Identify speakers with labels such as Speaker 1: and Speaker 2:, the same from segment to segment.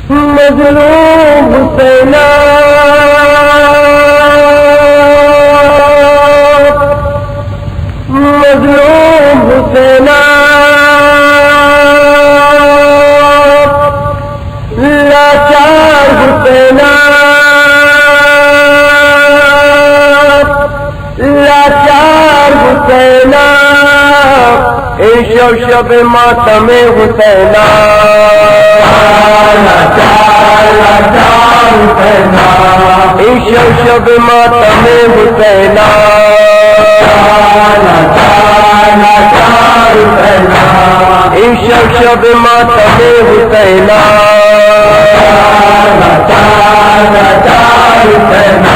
Speaker 1: مظلوم حسینہ مظلوم حسینہ لاچار حسینہ لاچار حسینہ اے شب ماتم حسینہ لاچار لاچار حسینہ اے شب ماتم حسینہ لاچار لاچار حسینہ اے شب ماتم حسینہ لاچار لاچار حسینہ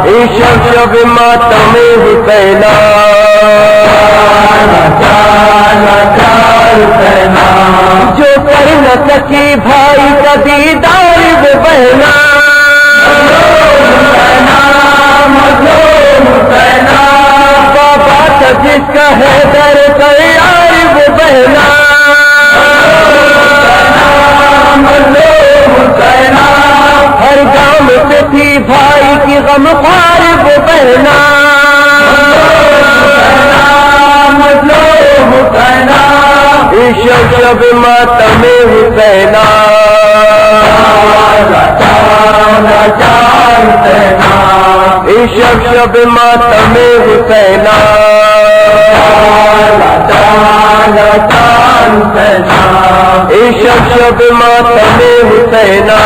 Speaker 1: اے شب ماتم حسینہ لاچار لاچار حسینہ جو کر نہ سکی بھائی کا دیدار وہ بہنا مظلوم حسینہ بابا کا جس کا ہے در تیار وہ بہنا مظلوم حسینہ ہر گام سے تھی بھائی کی غم خوار وہ بہنا مظلوم حسینہ شب ماتم حسینہ لاچار لاچار حسینہ شب ماتم حسینہ لاچار لاچار حسینہ شب ماتم حسینہ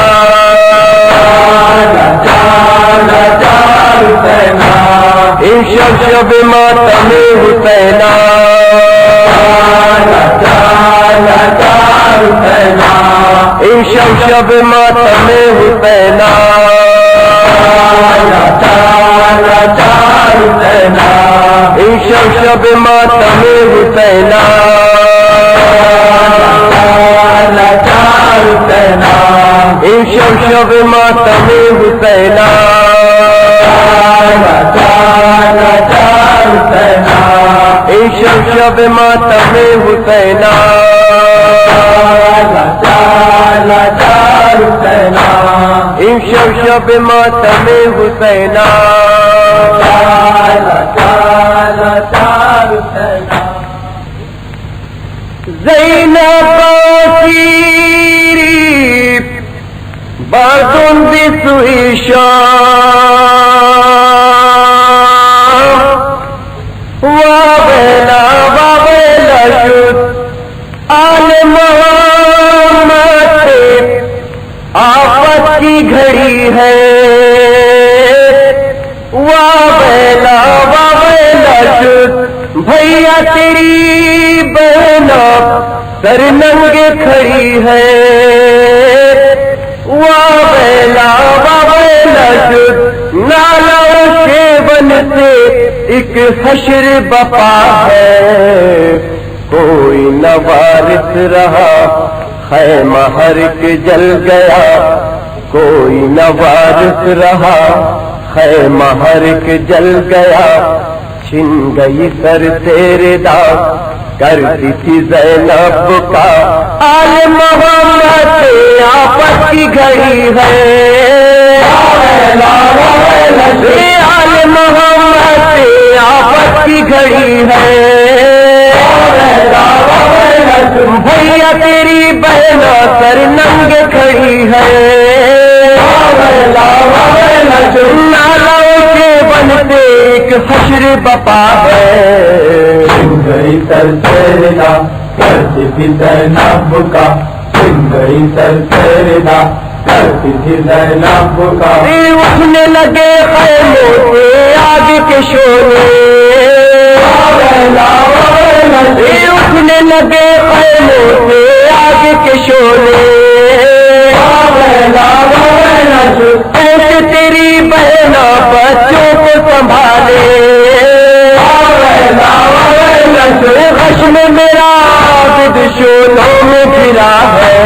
Speaker 1: لاچار لاچار حسینہ شب ماتم حسینہ لاچار لاچار حسینہ شب ماتم حسینہ لاچار لاچار حسینہ شب ماتم حسینہ لاچار لاچار حسینہ شب ماتم حسینہ لاچار لاچار حسینہ شب ماتم حسینہ لاچار لاچار حسینہ شب ماتم حسینہ لاچار لاچار حسینہ زینب سیری بادون بسوئی شام وابلا وابلا شد آل محمد آفت کی گھڑی ہے وابلا وابلا شد بھیا تیری بہنا سر ننگے کھڑی ہے وابلا وابلا شد نالا شیون سے ایک حشر بپا ہے کوئی نہ وارث رہا خیمہ ہر ایک جل گیا کوئی نہ وارث رہا خیمہ ہر ایک جل گیا چھن گئی سر تیرے داغ کرتی تھی زینب کا آل محمد آفت کی گھڑی ہے آل محمد آفت کی گھڑی ہے بھیا تیری بہنا سر ننگے کھڑی ہے نالاؤں کے بن سے ایک حشر بپا ہے
Speaker 2: گئی سر سیرنا کرتی تھی زینب کا گئی سر سیرنا کرتی تھی زینب کا
Speaker 1: اٹھنے لگے خیموں سے آگ کے شعلے اٹھنے لگے خیموں سے آگ کے شعلے ایسے تیری بہنا بچوں کو سنبھالے غش میں میرا عابد شولوں میں گرا ہے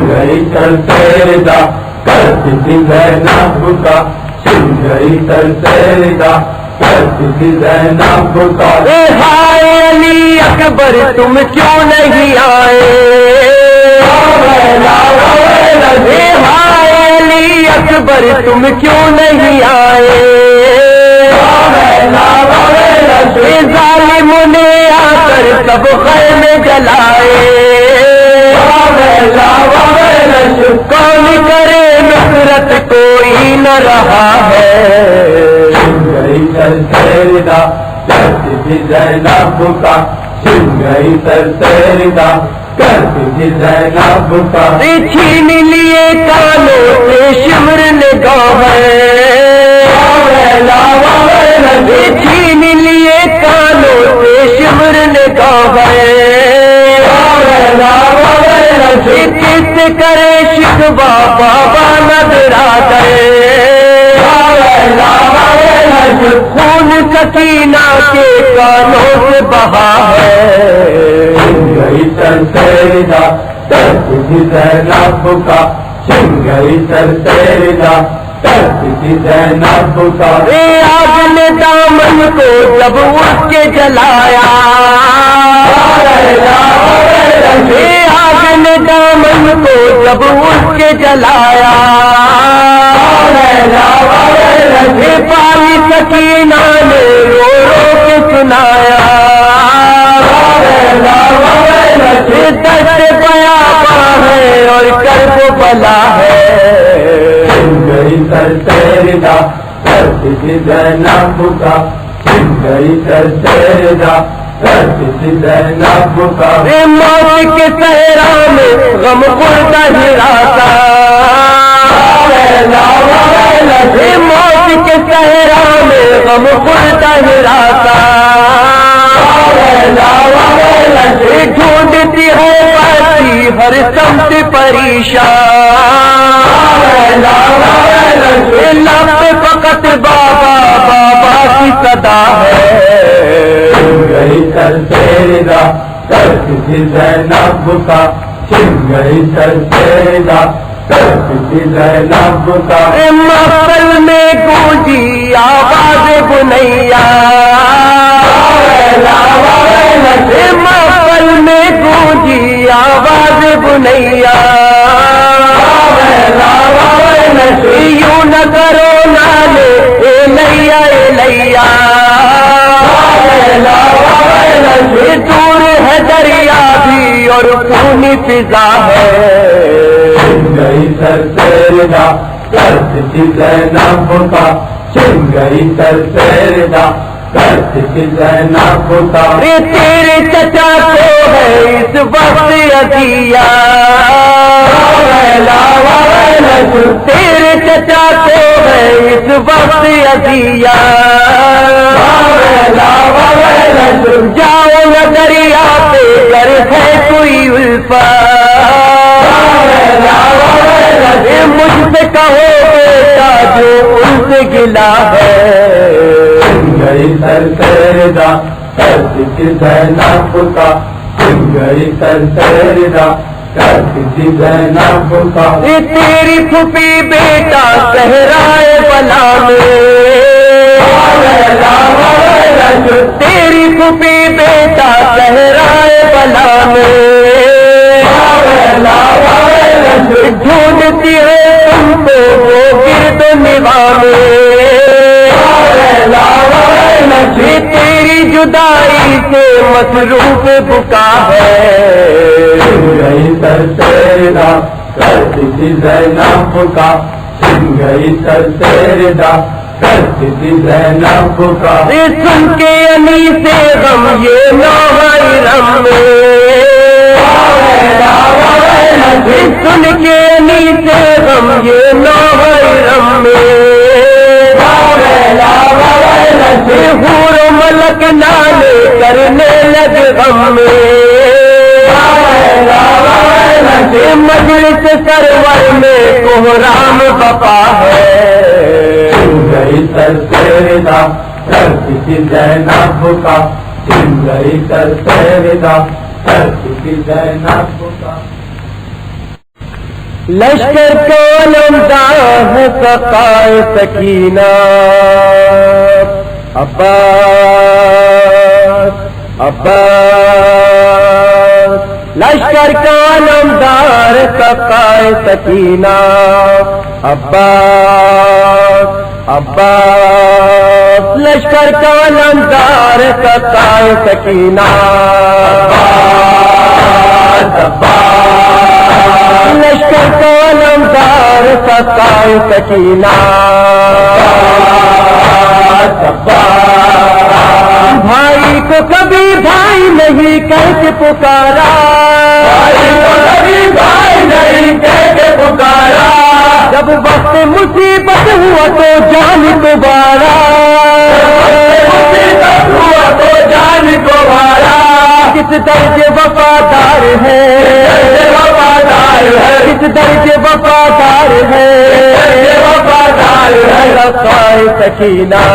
Speaker 2: گئی سر سیرنا کرتی تھی زینب کا گئی سر سیرنا کرتی تھی زینب کا
Speaker 1: ہائے علی اکبر تم کیوں نہیں آئے پر تم کیوں نہیں آئے؟ ظالموں نے آ کر سب خیمے جلائے، کون کرے نصرت کوئی نہ رہا ہے۔
Speaker 2: گئی سر سیردا کرتی تھی زینب کا، چھن گئی سر سیردا کرتی تھی زینب کا،
Speaker 1: چھین لیے کانوں سے شمر نگاہ چھین لیے کانوں سے شمر نگاہ کس کرے شکوا بابا نظر آ گئے، خون سکینہ کے کانوں سے بہا ہے۔
Speaker 2: گئی سر سیردا کرتی تھی زینب کا، چھن گئی سر سیردا کرتی تھی زینب کا،
Speaker 1: آگ نے دامن کو جب اٹھ کے جلایا، آگ نے دامن کو جب اٹھ کے جلایا، پالی سکینہ نے رو رو کے سنایا، درد بیاباں ہے اور کرب بلا ہے۔
Speaker 2: گئی سر سیردا کرتی تھی زینب کا، چھن گئی سر سیردا کرتی تھی زینب کا،
Speaker 1: موت کے صحرا میں غم خوردہ ہراتا، موت کے صحرا میں غم خوردہ ہراتا، ڈھونڈتی ہے پاتی ہر سمت پریشان، لب پہ فقط بابا بابا کی صدا ہے۔
Speaker 2: گئی سر سیردا کرتی تھی زینب کا، چھن گئی سر سیردا کرتی تھی زینب کا،
Speaker 1: محفل میں گونجی آواز بنیا، محفل میں گونجی آواز بنیا، یوں نہ کرو نالے لیا لیا، دور ہے دریا بھی اور خونی فضا ہے۔
Speaker 2: گئی سر سیردا کرتی تھی زینب کا، چھن گئی سر سیردا کرتی تھی زینب کا،
Speaker 1: تیرے چچا کو ہے اس وقت عطیہ، تیرے چچا کو ہے اس وقت عطیہ، جاؤ نہ دریا پہ گر ہے کوئی الفت، مجھ سے کہو بیٹا جو ان سے گلا ہے۔
Speaker 2: گئی سر سیردا کرتی تھی زینب کا، چھن گئی سر سیردا کرتی تھی زینب کا،
Speaker 1: تیری پھوپھی بیٹا صحرائے بلا میں، تیری پھوپھی بیٹا صحرائے بلا میں، ڈھونڈتی ہے تم کو وہ گرد و نواح میں، تیری جدائی سے مصروف بکا ہے۔
Speaker 2: گئی سر سیردا کرتی تھی زینب کا، چھن گئی سر سیردا کرتی تھی زینب کا،
Speaker 1: سن کے علی سے غم یہ نوحرم میں، سن کے علی سے غم یہ نوحرم میں، حور و ملک نالے کرنے لگ غم میں، مجلس سرور میں کوہرام بپا ہے۔
Speaker 2: گئی سر سیردا کرتی تھی زینب کا، چھن گئی سر سیردا کرتی تھی زینب کا،
Speaker 1: لشکر کو علمدار سقائے سکینہ، عباس عباس لشکر کا نامدار سقائے سکینہ عباس عباس، لشکر کا نامدار سقائے سکینہ عباس عباس، لشکر کا نامدار سقائے سکینہ عباس عباس، بھائی کو کبھی بھائی نہیں کہہ کے پکارا،
Speaker 2: بھائی کو کبھی بھائی نہیں کہہ کے پکارا،
Speaker 1: جب وقت مصیبت ہوا تو جان کو بارا،
Speaker 2: مصیبت ہوا تو جان کو بارا،
Speaker 1: کس درجے وفادار ہے،
Speaker 2: وفادار ہے،
Speaker 1: کس درجے وفادار ہے،
Speaker 2: وفادار ہے،
Speaker 1: سقائے سکینہ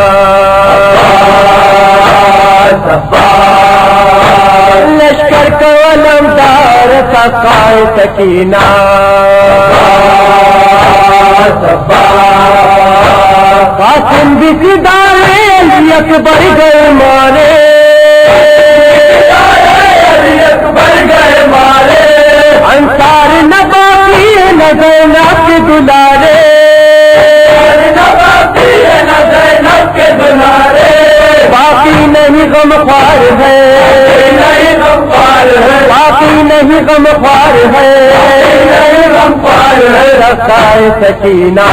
Speaker 1: لشکر کا علمدار سقائے سکینہ قاسم بھی صدارے علی اکبر گئے مارے،
Speaker 2: اکبر گئے مارے،
Speaker 1: انصار نہ باقی ہے نہ زینب کے دلارے،
Speaker 2: کے دلارے،
Speaker 1: باقی نہیں غم خوار ہے،
Speaker 2: نہیں غمخوار ہے،
Speaker 1: باقی نہیں غم خوار ہے،
Speaker 2: نہیں غمخوار ہے،
Speaker 1: سقائے سکینہ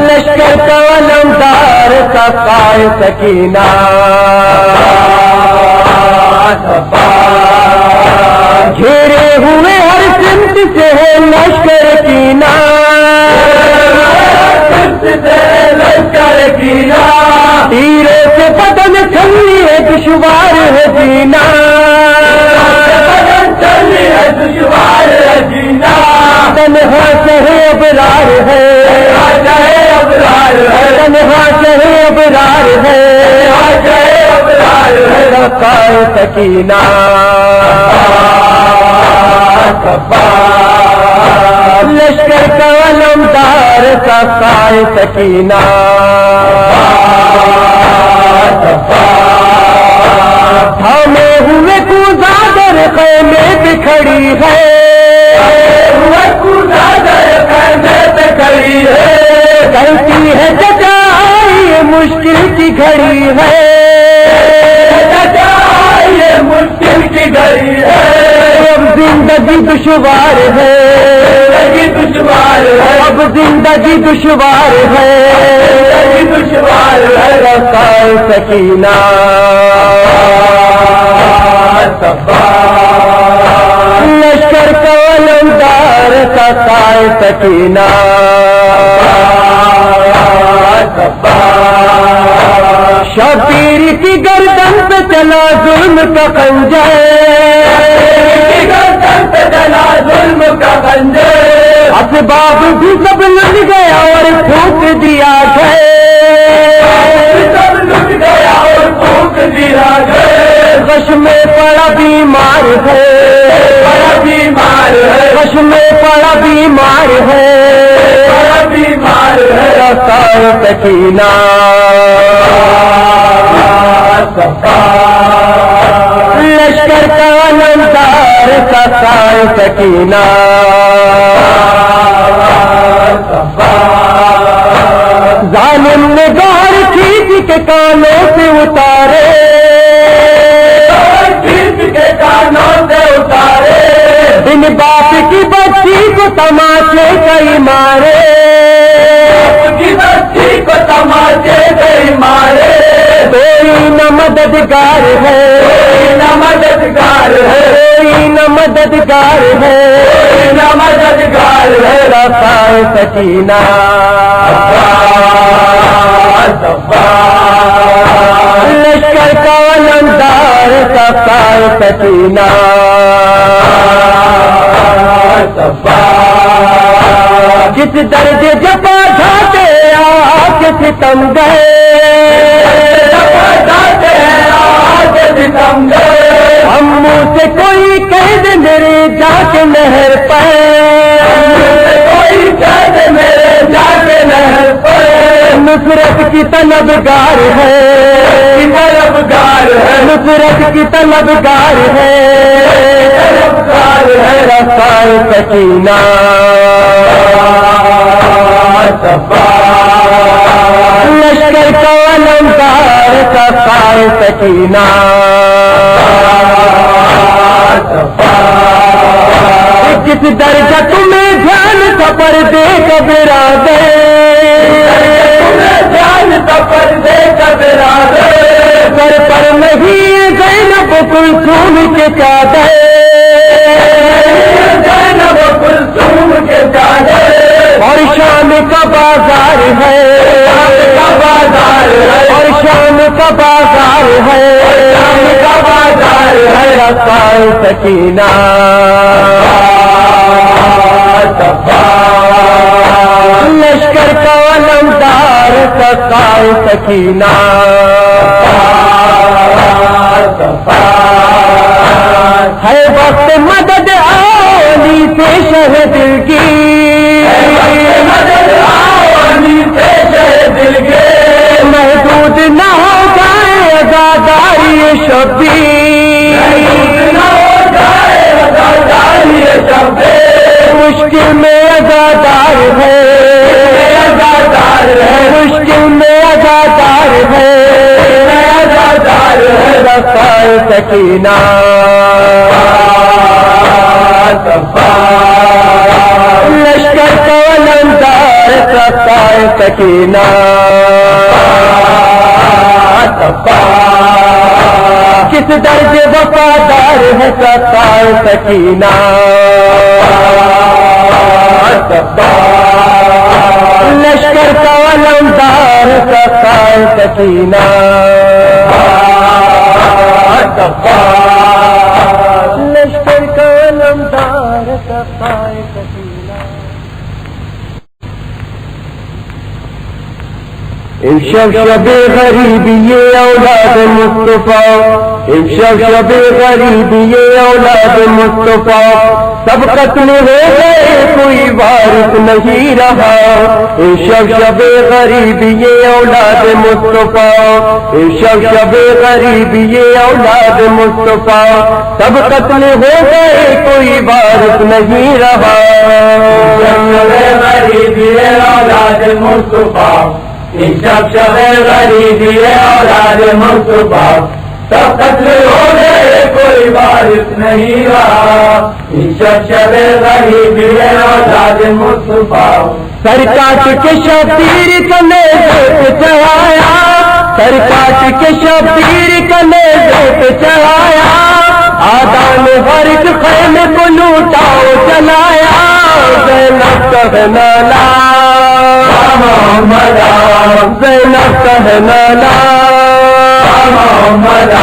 Speaker 1: لشکر کا علمدار سقائے سکینہ گھیرے ہوئے ہر سمت سے ہے لشکر کینہ،
Speaker 2: لشکر کینہ،
Speaker 1: تیرے سے بدن چھلنی ہے دشوار ہے جینا،
Speaker 2: بدن چلی ہے دشوار ہے جینا،
Speaker 1: تنہا شہے ابرار ہے،
Speaker 2: جائے ابرار ہے،
Speaker 1: تنہا شہے ابرار ہے،
Speaker 2: جائے ابرار ہے،
Speaker 1: سقائے سکینہ لشکر کا علمدار سقائے سکینہ تھامے ہوئے کوزادر خیمے پہ کھڑی ہے،
Speaker 2: کھڑی ہے،
Speaker 1: کہتی ہے چچائی یہ مشکل کی گھڑی ہے،
Speaker 2: یہ مشکل کی گھڑی ہے،
Speaker 1: اب زندگی دشوار ہے،
Speaker 2: زندگی دشوار ہے،
Speaker 1: اب زندگی دشوار ہے،
Speaker 2: زندگی دشوار ہے،
Speaker 1: سقائے سکینہ لشکر کا علمدار سقائے سکینہ شبیر کی گردن پہ چلا ظلم کا خنجر،
Speaker 2: گردن پہ چلا ظلم کا خنجر،
Speaker 1: اسباب بھی سب لٹ گیا اور پھونک دیا گئے،
Speaker 2: سب لٹ گیا اور پھونک دیا گئے،
Speaker 1: غش میں پڑا بیمار ہے،
Speaker 2: بڑا بیمار ہے،
Speaker 1: غش میں پڑا بیمار ہے،
Speaker 2: بڑا بیمار ہے،
Speaker 1: سقائے سکینہ لشکر کا علمدار سقائے سکینہ ظالم نے گار کھینچ کے کانوں سے اتارے،
Speaker 2: کے کانوں سے اتارے،
Speaker 1: ان باپ کی بچی کو تماچے کئی مارے،
Speaker 2: کی بچی کو تماچے گئی مارے،
Speaker 1: کوئی نہ مددگار ہے،
Speaker 2: نہ مددگار ہے،
Speaker 1: کوئی نہ مددگار ہے،
Speaker 2: نہ مددگار ہے،
Speaker 1: سقائے سکینہ لشکر کا علمدار سقائے سکینہ جس درجے جپا جاتے آج ستم گئے، ہم منہ سے کوئی کہہ دے میرے جا کے نہر پہ،
Speaker 2: کوئی کہہ دے میرے جا کے نہر پر،
Speaker 1: نصرت کی طلبگار ہے،
Speaker 2: طلبگار طلبگار ہے،
Speaker 1: نصرت کی طلبگار ہے،
Speaker 2: طلبگار ہے،
Speaker 1: رسائے سکینہ لشکر کا علمدار رسائے سکینہ کس درجہ تمہیں دھیان سفر دے کبرا دے،
Speaker 2: جان سفر دے کبرا دے،
Speaker 1: سر پر نہیں زینب کلثوم کے چادر،
Speaker 2: زینب کلثوم کے چادر،
Speaker 1: اور شام کا بازار ہے،
Speaker 2: کا بازار ہے،
Speaker 1: اور شام کا بازار ہے،
Speaker 2: شام کا بازار ہے،
Speaker 1: رسائے سکینہ لشکر کا علمدار رسائے سکینہ ہے وقت مدد آنی سے شہ دل کی،
Speaker 2: مدد آوانی سے شہ دل کے،
Speaker 1: محدود نہ ہو جائے عزاداری شبیر،
Speaker 2: نہ ہو جائے عزاداری شبے،
Speaker 1: مشکل میں عزادار ہے،
Speaker 2: عزادار ہے،
Speaker 1: مشکل میں عزادار ہے،
Speaker 2: عزادار ہے،
Speaker 1: رسائے سکینہ لشکر کا علمدار رسائے سکینہ کس درجے وفادار ہے رسائے سکینہ لشکر کا علمدار رسائے سکینہ لشکر کا علمدار رسائے سکینہ شب شب غریبی یہ اولاد مصطفیٰ، شب غریبی یہ اولاد مصطفیٰ، سب قتل ہو گئے کوئی وارث نہیں رہا، شب غریبی یہ اولاد مصطفیٰ، شب غریبی یہ اولاد مصطفیٰ، سب قتل ہو گئے کوئی وارث نہیں رہا،
Speaker 2: غریبی اولاد مصطفیٰ، شب غریبی اولاد مصطفیٰ، سب قتل ہو گئے کوئی وارث نہیں رہا، شب غریبی اولاد مصطفیٰ،
Speaker 1: سر کاٹ کے شبیر کا نیزے چڑھایا، سر کاٹ کے شبیر کا نیزے چڑھایا، آدان ہر ایک خیمے کو لوٹاؤ چلایا، زینب کہنا لا
Speaker 2: محمد
Speaker 1: زینب کہنا لا
Speaker 2: محمد،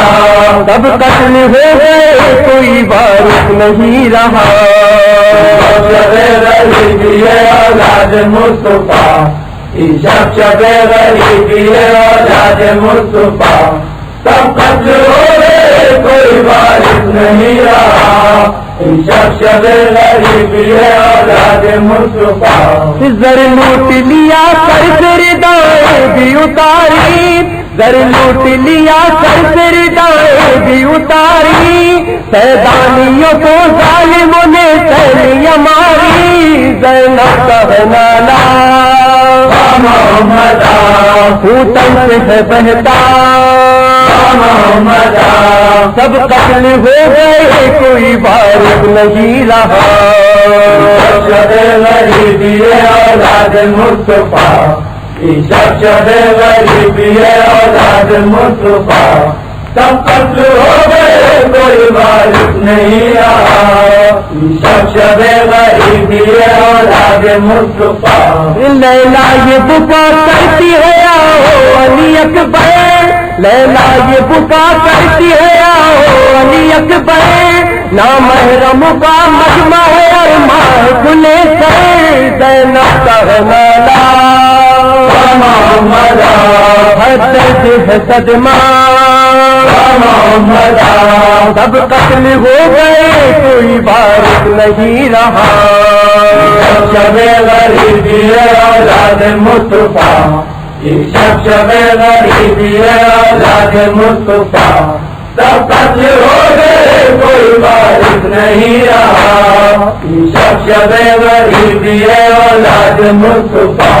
Speaker 1: سب قتل ہو گئے کوئی وارث نہیں رہا،
Speaker 2: شب غریبی اولاد مصطفیٰ، شب غریبی اولاد مصطفیٰ، سب قتل ہو گئے کوئی وارث نہیں رہا، شب غریبی اولاد مصطفیٰ،
Speaker 1: زر لوٹ لیا سر سے ردائیں بھی اتاری، زر لوٹ لیا سر سے ردائیں بھی اتاری، سیدانیوں کو ظالموں نے سہلیاں ماری، زینب کہنا لا
Speaker 2: محمد
Speaker 1: ہوتن سے ہے بہتا،
Speaker 2: محمد
Speaker 1: سب قتل ہو گئے کوئی وارث نہیں رہا،
Speaker 2: شب غریبی اولاد مصطفیٰ، شب غریبی اولاد مصطفیٰ، سب قتل ہو گئے کوئی وارث نہیں رہا، شب غریبی اولاد مصطفیٰ،
Speaker 1: لیلا یہ بکا کرتی ہے آؤ علی اکبر، لیلا یہ بکا کرتی ہے آؤ علی اکبر، نامحرم کا مجمع ہے اور ماہ کھلے سے، زینب کہنا لا
Speaker 2: محمد
Speaker 1: حد ہے صدمہ،
Speaker 2: محمد
Speaker 1: سب قتل ہو گئے کوئی وارث نہیں رہا،
Speaker 2: شب غریبی اولاد مصطفیٰ، یہ شب غریبی ہے اولاد مصطفیٰ، سب قتل ہو گئے کوئی وارث نہیں رہا، یہ شب غریبی ہے اولاد مصطفیٰ۔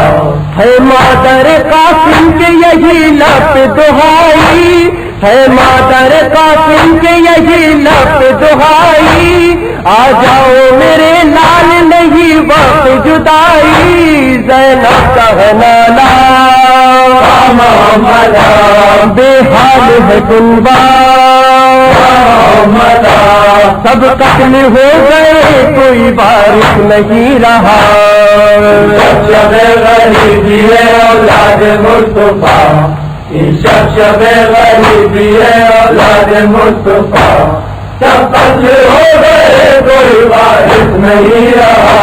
Speaker 1: ہے مادر قاسم کے یہی لب دہائی، ہے مادر قاسم کے یہی لب دہائی، آ جاؤ میرے لال نہیں وقت جدائی، زینب کا ہے نالا بے حال ہے گنبا، سب قتل ہو گئے کوئی وارث نہیں رہا،
Speaker 2: شب غریبی ہے اولاد مصطفیٰ، شب غریبی ہے اولاد مصطفیٰ، سب قتل ہو گئے کوئی وارث نہیں رہا،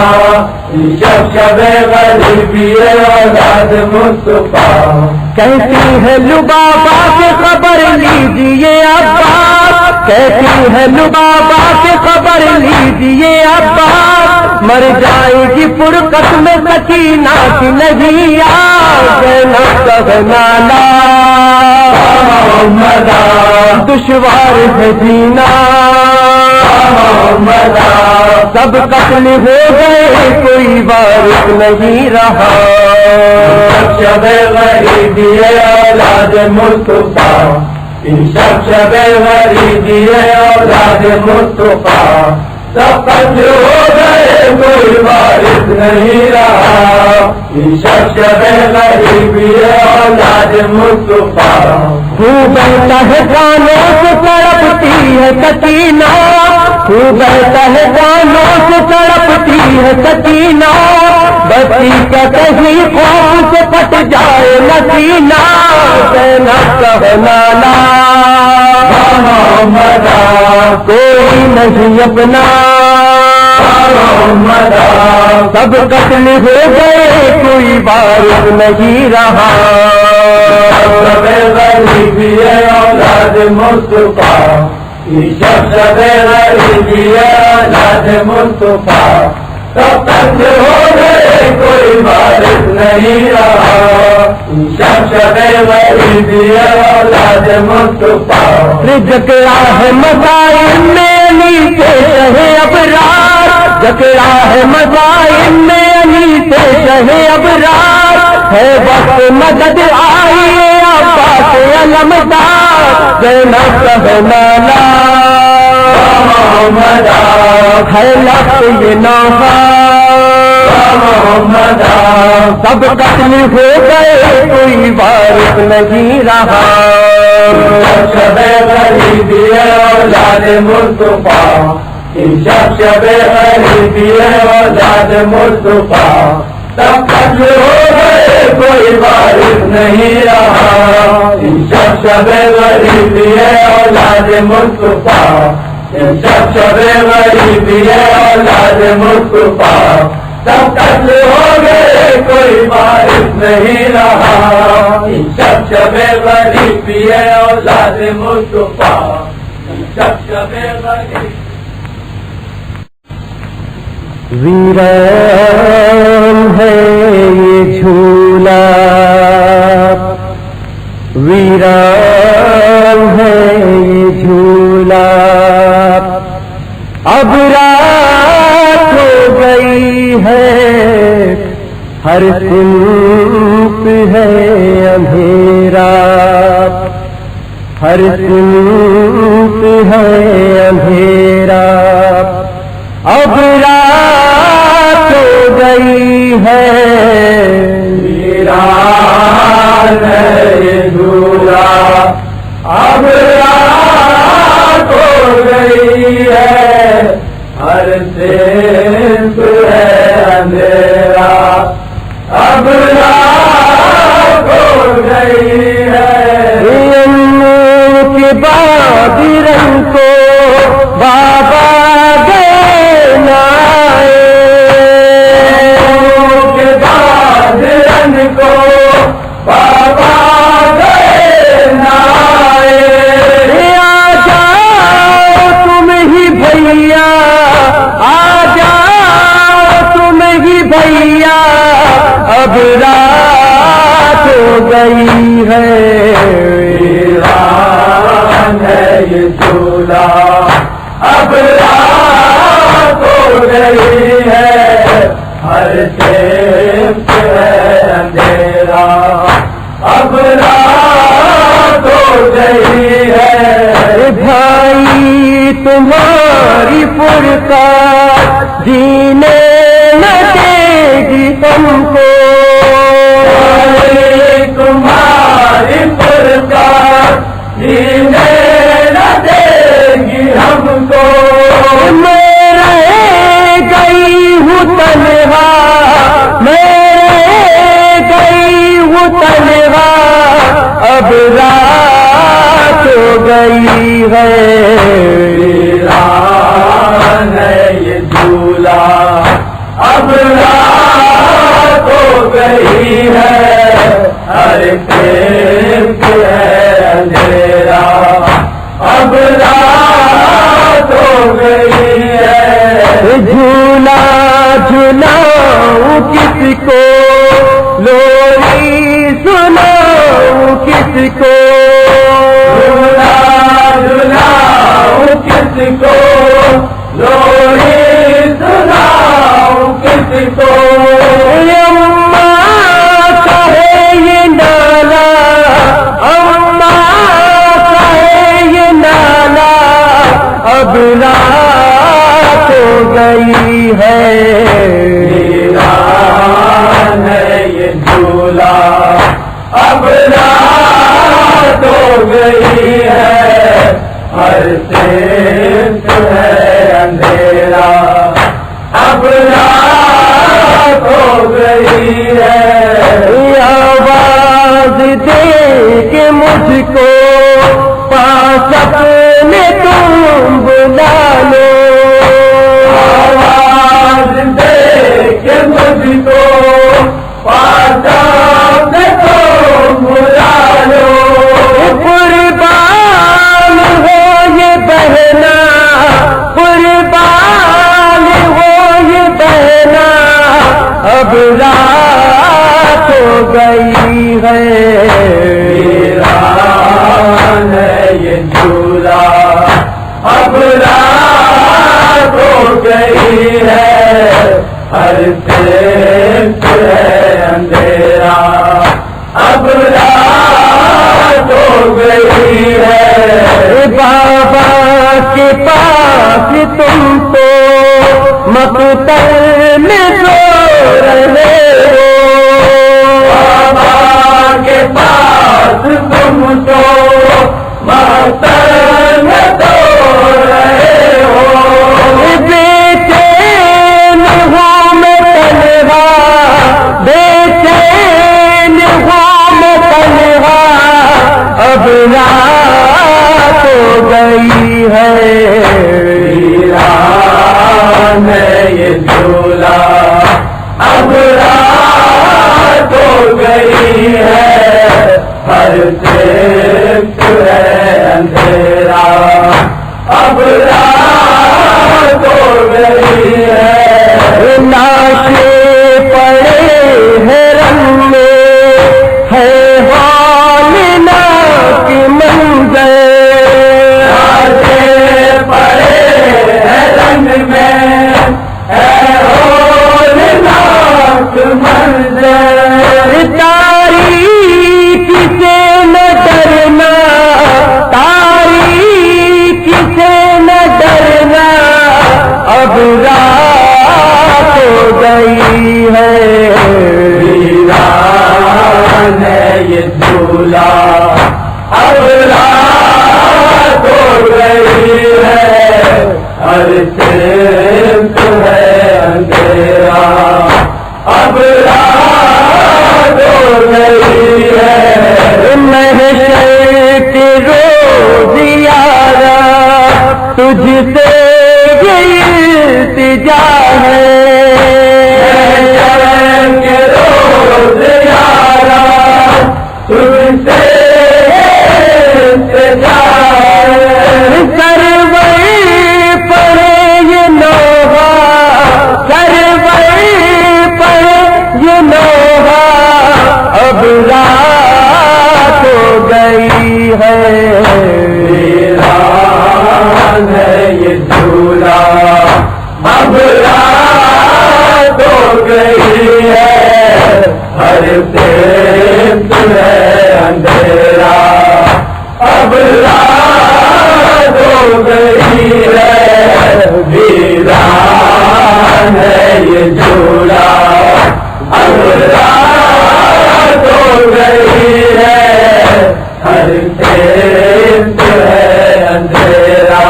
Speaker 2: شب غریبی ہے اولاد مصطفیٰ۔
Speaker 1: کہتی ہے لبابا سے خبر لیجیے عباس، کہتی ہے لبابا سے خبر لیجیے عباس، مر جائے گی فرقت میں سکینہ کی نہیں زینب کا نالا دشوار ہے جینا، سب قتل ہو گئے کوئی وارث نہیں رہا،
Speaker 2: شب غریبی ہے اولاد مصطفیٰ، شب غریبی ہے اولاد مصطفیٰ، سب قتل ہو گئے کوئی وارث نہیں رہا، شب غریبی ہے اولاد مصطفیٰ۔
Speaker 1: خوب بہتا ہے کانوں سے تڑپتی ہے سکینہ، خوب بہتا ہے کانوں سے تڑپتی ہے سکینہ، بچی کا کہیں خوف سے پھٹ جائے نسینہ، زینب کا ہے نالا کوئی نہیں اپنا، سب قتل ہو گئے کوئی وارث نہیں رہا،
Speaker 2: شب غریبی ہے اولاد مصطفیٰ، شب غریبی ہے اولاد مصطفیٰ، سب قتل ہو گئے کوئی وارث نہیں رہا، شب غریبی ہے اولاد مصطفیٰ۔
Speaker 1: جکڑا ہے مسائل میں علی سے شہ ابرار، جکڑا ہے مسائل میں علی سے شہ ابرار، ہے وقت مدد آئیے عباس علمدار، زینب کا ہے نالا ہے لفظ یہ نوحہ، سب قتل ہو گئے کوئی وارث نہیں رہا،
Speaker 2: شب غریبی ہے اولاد مصطفیٰ، شب غریبی ہے اولاد مصطفیٰ، سب قتل ہو گئے کوئی وارث نہیں رہا، شب غریبی ہے اولاد مصطفیٰ، شب غریبی ہے اولاد مصطفیٰ، سب قتل ہو گئے کوئی وارث نہیں رہا، شب غریبی ہے اولاد مصطفیٰ، شب غریبی۔
Speaker 1: ویران ہے یہ جھولا، ویران ہے یہ جھولا، اب رات ہو گئی ہے ہر سمت ہے اندھیرا، ہر سمت ہے اندھیرا، اب رات ہو گئی ہے
Speaker 2: ویران ہے یہ جھولا، اب رات ہو گئی ہے ہر سمت ہے اندھیرا، اب رات ہو گئی ہے،
Speaker 1: کے بعد رنگ کو بابا گئے نائے،
Speaker 2: کے بعد رنگ کو بابا گئے نائے،
Speaker 1: آ جاؤ تم ہی بھیا، آ جاؤ تم ہی بھیا، اب رات ہو گئی ہے
Speaker 2: ویران ہے یہ جھولا اب رات ہو گئی ہے ہر طرف ہے اندھیرا اب رات ہو گئی ہے
Speaker 1: بھائی تمہاری فرقات جینے نہ دے گی ہم کو
Speaker 2: تمہاری فرقات جینے نہ دے گی ہم کو
Speaker 1: میں رہ گئی ہوں تنہا میں رہ گئی ہوں تنہا اب رات ہو گئی ہے
Speaker 2: ویران ہے یہ جھولا اب رات ہو گئی ہے ہر طرف ہے اندھیرا اب رات ہو گئی ہے
Speaker 1: جھولا جھولاؤں کس کو لوری سناؤں کس کو
Speaker 2: جھولا جھولاؤں کس کو لوری سناؤں کس کو
Speaker 1: اماں کا ہے یہ نالا اماں کا ہے یہ نالا اب رات ہو گئی ہے
Speaker 2: ویران ہے یہ جھولا اب رات ہو گئی ہے ہر طرف ہے اندھیرا اب رات ہو گئی ہے
Speaker 1: آواز دے کے مجھ کو پاس اپنے تم بلا لو
Speaker 2: آواز دے کے مجھ کو پاس اپنے تم بلا لو
Speaker 1: قربان ہو یہ بہنا قربان ہو یہ بہنا اب رات ہو گئی ہے
Speaker 2: ویران ہے یہ جھولا اب رات ہو گئی ہے ہر طرف ہے اندھیرا اب رات ہو گئی ہے
Speaker 1: بابا کے پاس تم تو مقتل میں سو رہے ہو
Speaker 2: بابا کے پاس تم تو مقتل میں سو رہے ہو
Speaker 1: بے چین ہوں میں تنہا بے چین ہوں میں تنہا اب رات ہو گئی ہے
Speaker 2: ویران ہے یہ جھولا اب رات ہو گئی ہے ہر طرف ہے اندھیرا اب رات ہو گئی ہے
Speaker 1: لاشیں پڑے ہیں رنگ میں ہے ہولناک منظر
Speaker 2: پڑے ہیں رنگ میں ہے ہولناک منظر
Speaker 1: تاریخ سے نہ ڈرنا تاریخ سے نہ ڈرنا اب رات ہو گئی ہے
Speaker 2: ویران ہے یہ جھولا اب رات ہو گئی ہے ہر طرف ہے اندھیرا اب رات ہو گئی ہے
Speaker 1: محشر کے روز یارا تجھ سے یہ التجا ہے
Speaker 2: کے روز یارا تجھ سے
Speaker 1: اب رات
Speaker 2: گئی ہے ہر سمت ہے اندھیرا، اب رات ہو گئی ہے ویران ہے یہ جھولا، اب رات ہو گئی ہے ہر سمت ہے اندھیرا،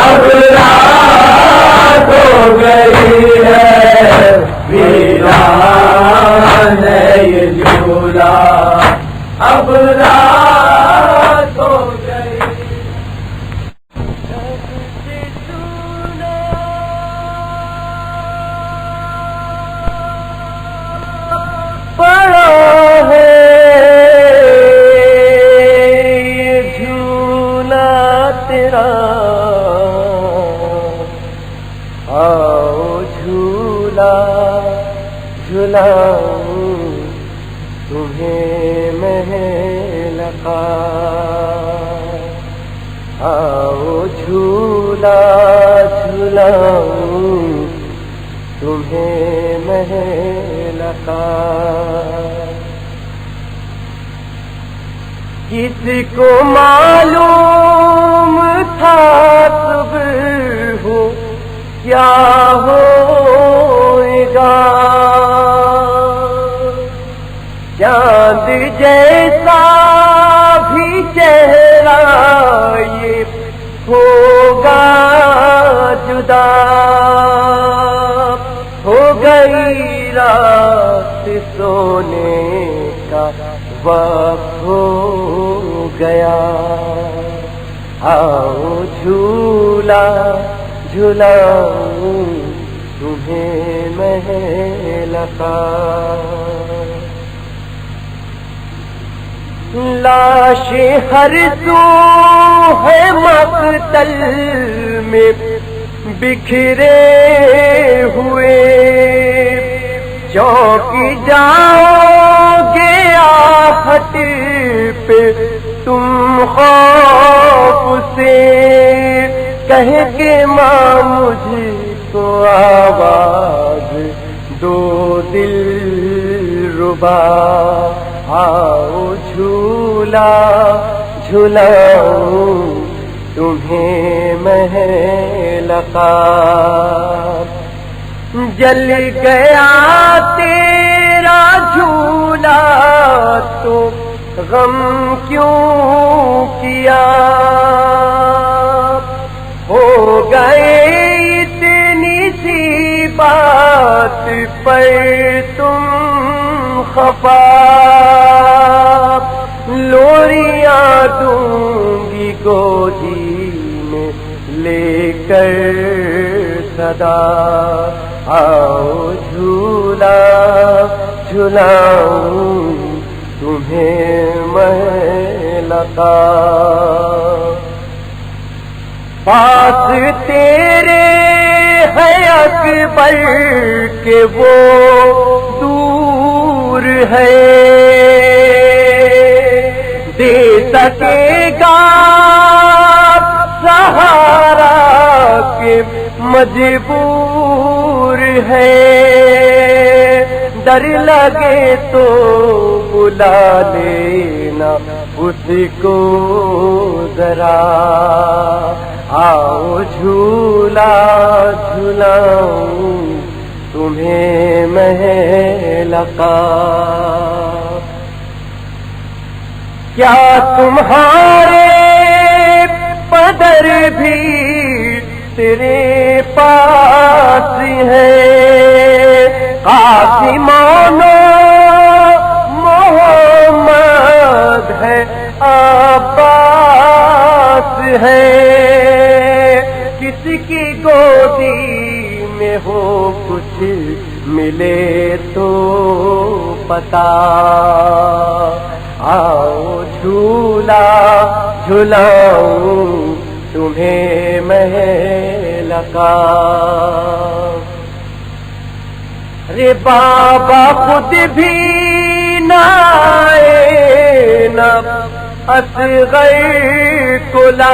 Speaker 2: اب رات ہو گئی ہے ویران ہے یہ جھولا، اب رات ہو گئی۔
Speaker 1: پڑا ہے یہ جھولا تیرا، آؤ جھولا جھلاؤں تمہیں محل کا، آؤ جھولا جھلاؤں تمہیں محل کا۔ کس کو معلوم تھا صبح ہو کیا ہوئے گا، چاند جیسا بھی چہرہ یہ ہوگا جدا، ہو گئی رات سونے کا وقت ہو گیا، آؤ جھولا جھلاؤں تمہیں محل کا۔ لاشیں ہر سو ہے مقتل میں بکھرے ہوئے، چوکی جاؤ گے آہٹ پہ تم خوف سے، کہہ کے ماں مجھ کو آواز دو دل ربا، آؤ جھولا جھلاؤں تمہیں محل کا۔ جل گیا تیرا جھولا تو غم کیوں کیا، ہو گئے اتنی سی بات پر تم خفا، لوریاں دوں گی گودی میں لے کر صدا، آؤ جھولا جھلاؤں تمہیں محل کا۔ پاس تیرے ہے اکبر کہ وہ دور ہے، دے سکے گا سہارا کہ مجبور ہے، ڈر لگے تو بلا لینا اس کو ذرا، آؤ جھولا جھلاؤں تمہیں محل کا۔ کیا تمہارے پدر بھی تیرے پاس ہے، قاسمون محمد ہے عباس ہے، کس کی گودی میں ہو کچھ ملے تو پتا، آؤ جھولا جھلاؤں تمہیں محل کا۔ رے بابا خود بھی نہ آئے نہ اصغر کو لائے،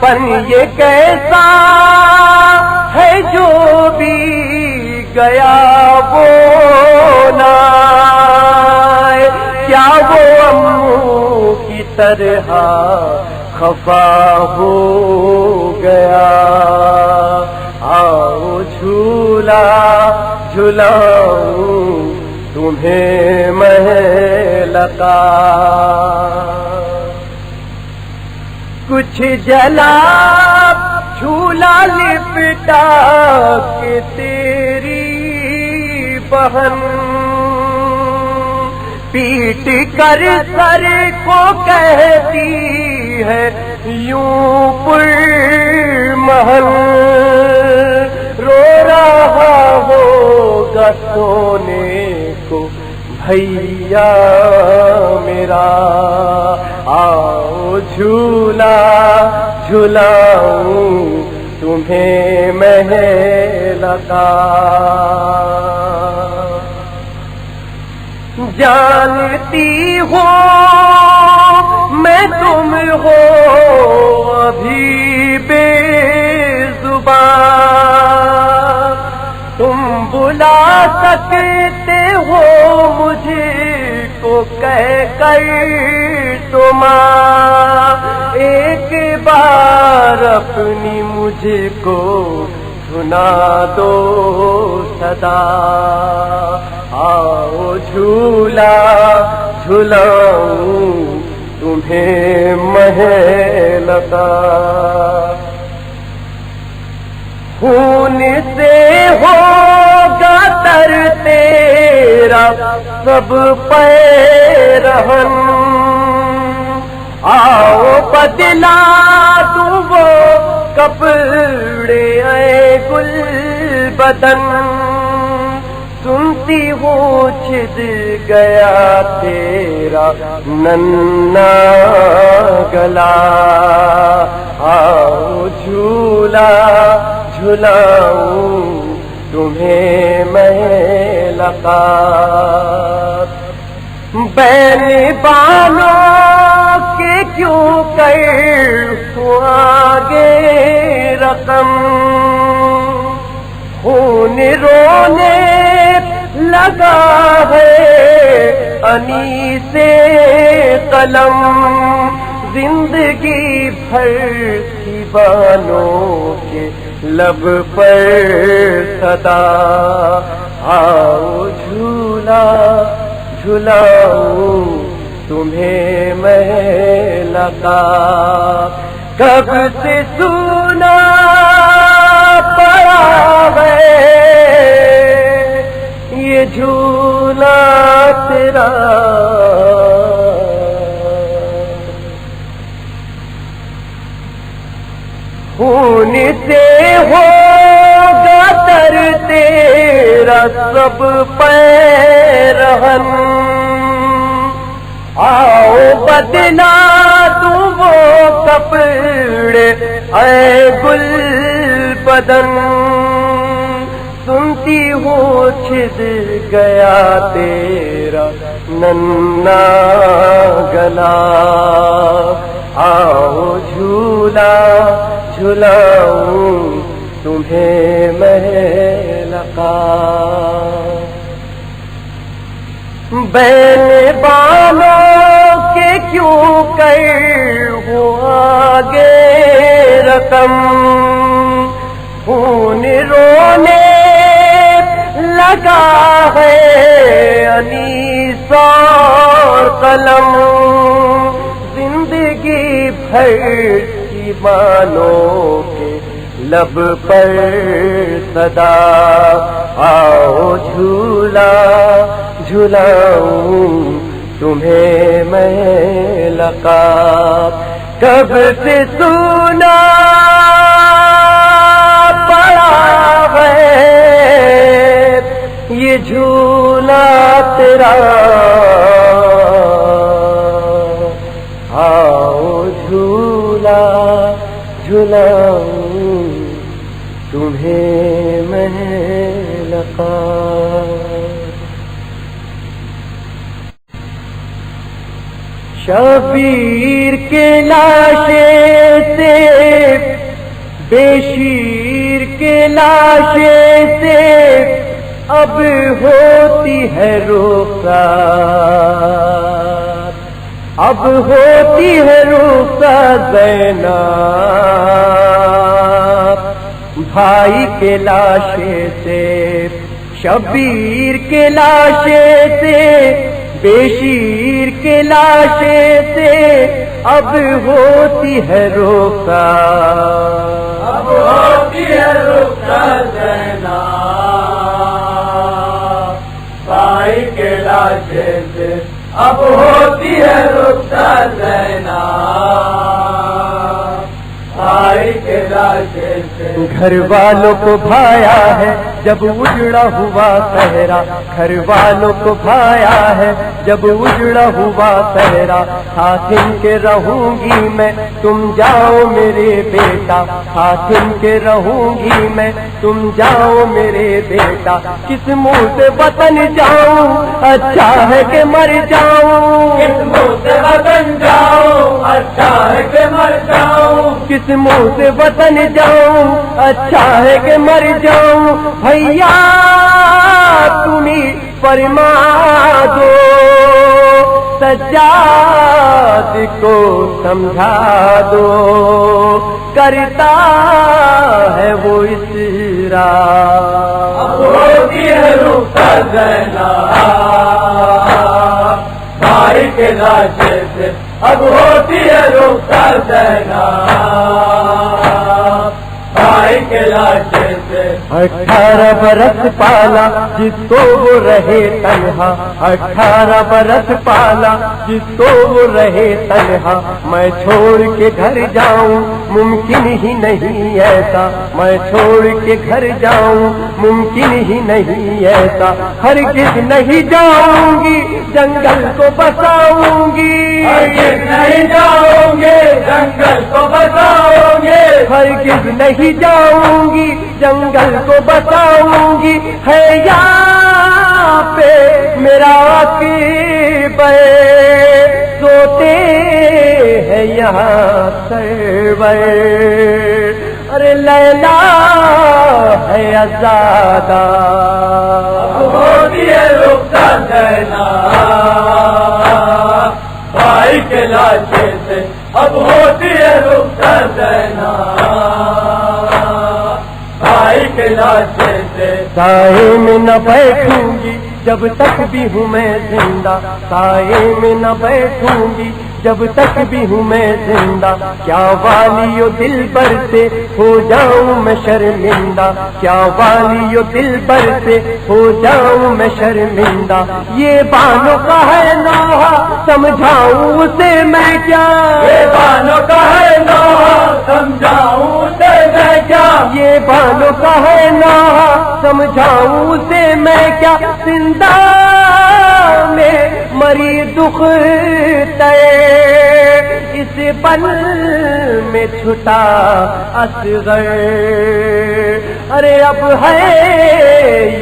Speaker 1: بن یہ کیسا ہے جو بھی گیا وہ نہ آئے، کیا وہ امو کی طرح خفا ہو گیا؟ آؤ جھولا جھلاؤں تمہیں محل کا، کچھ جلا جھولا لپٹا کے تیری بہن، پیٹ کر سر کو کہتی ہے یوں پرمہل، رو رہا ہوگا سونے کو بھیا میرا، آؤ جھولا جھلاؤں تمہیں محل کا، جانتی ہو میں تم ہو ابھی بے زبان، تم بلا سکتے ہو مجھے کو کہہ کر تو ماں، ایک بار اپنی مجھے کو سنا دو صدا، آؤ جھولا جھلاؤں تمہیں محل کا، خون سے ہوگا تر تیرا سب پیرہن، آؤ بدلا دوں وہ کپڑے اے گل بدن، سنتی ہوں چھد گیا تیرا ننھا گلا، آؤ جھولا جھلاؤں تمہیں محل کا، بین بالوں کے کیوں کر آگے رقم، خون رونے لگا ہے انی سے قلم، زندگی بھر کی بالوں کے لب پر صدا، آؤ جھولا جھلاؤں تمہیں محل کا، کب سے سنا پڑا ہے یہ جھولا تیرا، خون سے ہوگا تر تیرا سب پیرہن، آؤ بدلا دوں وہ کپڑے اے گل بدن، سنتی ہوں چھد گیا تیرا ننھا گلا، آؤ جھولا جھلاؤں تمہیں محل کا، بین بالوں کے کیوں کر ہوا آگے رقم، خون رونے لگا ہے انیس اور قلم، زندگی بھر کی بانوں کے لب پر صدا، آؤ جھولا جھلاؤں تمہیں محل کا، کب سے سنا پڑا ہے یہ جھولا تیرا، آؤ جھولا جھلاؤں تمہیں محل کا۔ شبیر کے لاشے سے بے شیر کے لاشے سے اب ہوتی ہے رخصت، اب ہوتی ہے رخصت زینب، بھائی کے لاشے سے، شبیر کے لاشے سے، بے شیر کے لاشے سے اب ہوتی ہے رخصت،
Speaker 2: اب ہوتی ہے رخصت زینب، بھائی کے لاشے سے اب ہوتی ہے رخصت زینب، بھائی کے لاشے سے۔
Speaker 1: گھر والوں کو بھایا ہے جب اجڑا ہوا صحرا، گھر والوں کو بھایا ہے جب اجڑا ہوا صحرا، ساتھ ان کے رہوں گی میں تم جاؤ میرے بیٹا، ساتھ ان کے رہوں گی میں تم جاؤ میرے بیٹا، کس منہ سے وطن جاؤں اچھا ہے کہ مر جاؤں،
Speaker 2: کس منہ سے وطن جاؤں اچھا ہے کہ مر جاؤں،
Speaker 1: کس منہ سے وطن جاؤں اچھا ہے کہ مر جاؤں، بھیا تمہیں فرما دو سجاد کو سمجھا دو، کرتا ہے وہ اصرار،
Speaker 2: اب ہوتی ہے رخصت زینب، بھائی کے لاشے سے اب ہوتی ہے رخصت زینب، بھائی کے لاشے سے۔
Speaker 1: 18 برس پالا جس کو وہ رہے تنہا، 18 برس پالا جس کو وہ رہے تنہا، میں چھوڑ کے گھر جاؤں ممکن ہی نہیں ایسا، میں چھوڑ کے گھر جاؤں ممکن ہی نہیں ایسا، ہرگز نہیں جاؤں گی جنگل کو بساؤں گی،
Speaker 2: ہرگز نہیں جاؤں گے جنگل کو بساؤں گے،
Speaker 1: ہرگز نہیں جاؤں گی جنگل کو بساؤں گی، ہے یہاں پہ میرا عقیب سوتے ہیں یہاں سرور، ارے لیلا ہے آزادہ،
Speaker 2: اب ہوتی ہے رخصت زینب، بھائی کے لاشے سے اب ہوتی ہے رخصت زینب، بھائی کے لاشے سے۔
Speaker 1: سائے میں نہ بیٹھوں گی جب تک بھی ہوں میں زندہ، سائے میں نہ بیٹھوں گی جب تک بھی ہوں میں زندہ، کیا والیو دل بر سے ہو جاؤں میں شرمندہ، کیا والیو دل بر سے ہو جاؤں میں شرمندہ، یہ بانوں کا ہے نوحہ سمجھاؤں اسے میں کیا،
Speaker 2: یہ بانوں کا ہے نوحہ سمجھاؤں اسے میں کیا،
Speaker 1: یہ بانوں کا ہے نوحہ سمجھاؤں اسے میں کیا، زندہ میں مری دکھ تے اس پل میں چھٹا اصغر، ارے اب ہے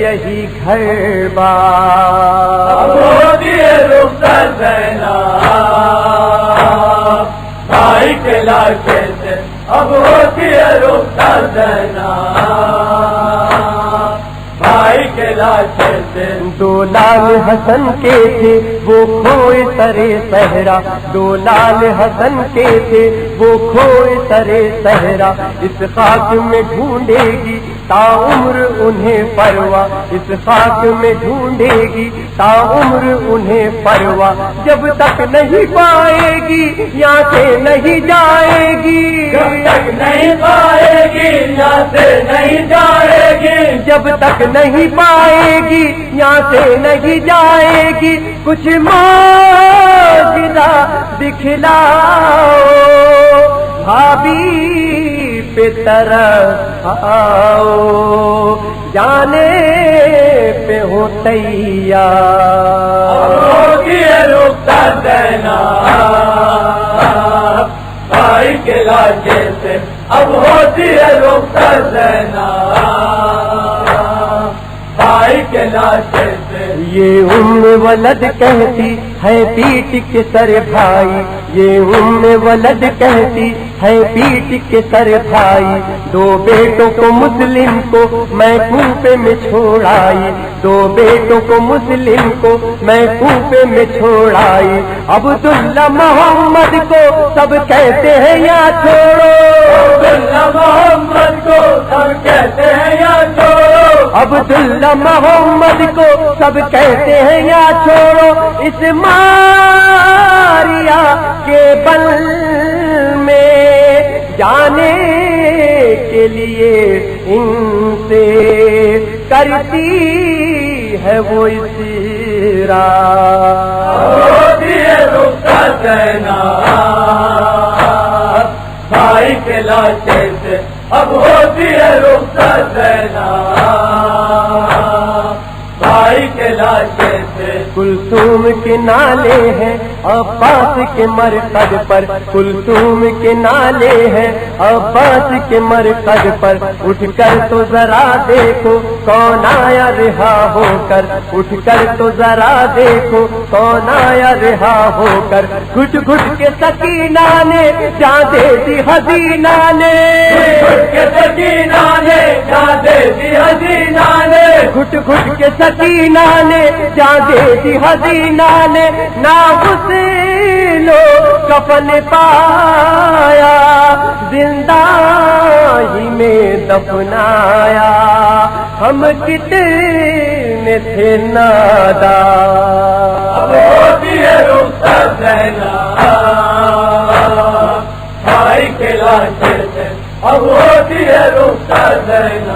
Speaker 1: یہی گھر بار،
Speaker 2: اب ہوتی ہے رخصت زینب، بھائی کے لاشے سے اب ہوتی ہے رخصت زینب، بھائی کے لاشے سے۔
Speaker 1: 2 لال حسن کے تھے وہ کھوئے سرے صحرا، 2 لال حسن کے تھے وہ کھوئے سرے صحرا، اس خاک میں ڈھونڈے گی تا عمر انہیں پروا، اس خاک میں ڈھونڈے گی تا عمر انہیں پروا، جب تک نہیں پائے گی یہاں سے نہیں جائے گی،
Speaker 2: جب تک نہیں پائے گی یہاں سے نہیں جائے گی،
Speaker 1: جب تک نہیں پائے گی یہاں سے نہیں جائے گی، کچھ معجزہ دکھلاؤ بھابھی پہ طرف آؤ، جانے پہ ہو تیار،
Speaker 2: ہوتی ہے رخصت زینب، بھائی کے لاشے سے اب ہوتی ہے رخصت زینب، بھائی کے لاشے سے۔
Speaker 1: یہ ولد کہتی ہے پیٹ کے سر بھائی، یہ ولد کہتی ہے پیٹ کے سر بھائی، دو بیٹوں کو مسلم کو میں کوفے میں چھوڑ آئی، دو بیٹوں کو مسلم کو میں کوفے میں چھوڑ آئی، عبداللہ محمد کو سب کہتے ہیں یا چھوڑو،
Speaker 2: عبداللہ محمد کو سب کہتے ہیں یا چھوڑو،
Speaker 1: عبداللہ محمد کو سب کہتے ہیں یا چھوڑو، اس ماریا کے بل میں جانے کے لیے ان سے کرتی ہے وہ اسرار،
Speaker 2: ہوتی ہے رخصت زینب بھائی کے لاشے سے، اب ہوتی ہے رخصت زینب بھائی کے لاشے سے،
Speaker 1: کلثوم کے نالے ہیں عباس کے مرقد پر، کلثوم کے نالے ہیں عباس کے مرقد پر، اٹھ کر تو ذرا دیکھو کون آیا رہا ہو کر، اٹھ کر تو ذرا دیکھو کون آیا رہا ہو کر، گھٹ گھٹ کے سکینہ نے جان دے دی حسینہ نے،
Speaker 2: گھٹ کے سکینہ نے جان دے دی حسینہ نے،
Speaker 1: گھٹ گھٹ کے سکینہ نے جان دے دی حسینہ نے، نہ لو کفن پایا زندہ ہی میں دفنایا، ہم کتنے تھے نادان،
Speaker 2: اب ہوتی ہے رخصت زینب بھائی کے لاشے سے، اب ہوتی ہے رخصت زینب